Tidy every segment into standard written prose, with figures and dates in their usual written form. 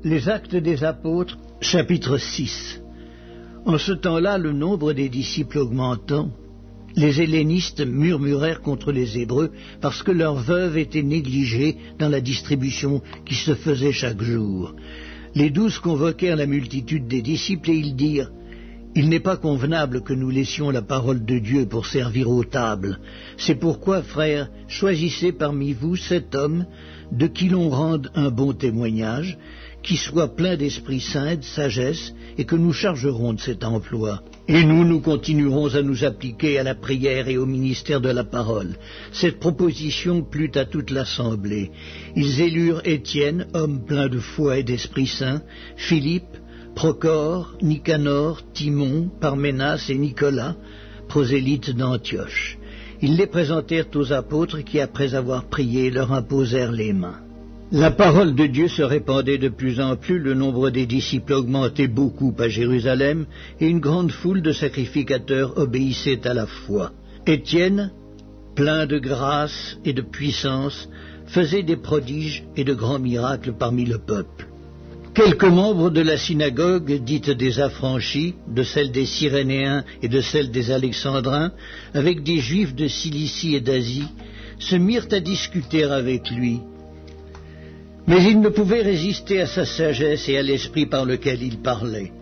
Les Actes des Apôtres, chapitre 6. En ce temps-là, le nombre des disciples augmentant, les hellénistes murmurèrent contre les Hébreux parce que leurs veuves étaient négligées dans la distribution qui se faisait chaque jour. Les 12 convoquèrent la multitude des disciples et ils dirent « Il n'est pas convenable que nous laissions la parole de Dieu pour servir aux tables. C'est pourquoi, frères, choisissez parmi vous 7 hommes de qui l'on rende un bon témoignage, qui soit plein d'Esprit Saint, de sagesse, et que nous chargerons de cet emploi. Et nous continuerons à nous appliquer à la prière et au ministère de la parole. » Cette proposition plut à toute l'assemblée. Ils élurent Étienne, homme plein de foi et d'Esprit Saint, Philippe, Procore, Nicanor, Timon, Parménas et Nicolas, prosélytes d'Antioche. Ils les présentèrent aux apôtres qui, après avoir prié, leur imposèrent les mains. La parole de Dieu se répandait de plus en plus, le nombre des disciples augmentait beaucoup à Jérusalem, et une grande foule de sacrificateurs obéissait à la foi. Étienne, plein de grâce et de puissance, faisait des prodiges et de grands miracles parmi le peuple. Quelques membres de la synagogue, dite des affranchis, de celle des Cyrénéens et de celle des Alexandrins, avec des Juifs de Cilicie et d'Asie, se mirent à discuter avec lui. Mais ils ne pouvaient résister à sa sagesse et à l'esprit par lequel il parlait.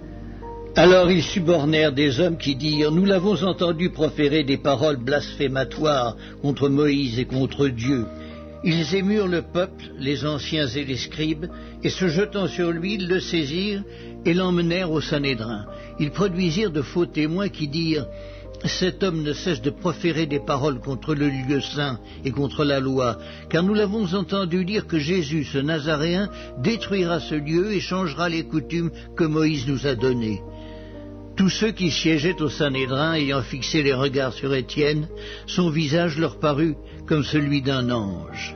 Alors ils subornèrent des hommes qui dirent « Nous l'avons entendu proférer des paroles blasphématoires contre Moïse et contre Dieu. » Ils émurent le peuple, les anciens et les scribes, et se jetant sur lui, ils le saisirent et l'emmenèrent au Sanhédrin. Ils produisirent de faux témoins qui dirent « Cet homme ne cesse de proférer des paroles contre le lieu saint et contre la loi, car nous l'avons entendu dire que Jésus, ce Nazaréen, détruira ce lieu et changera les coutumes que Moïse nous a données. » Tous ceux qui siégeaient au Sanhédrin, ayant fixé les regards sur Étienne, son visage leur parut comme celui d'un ange.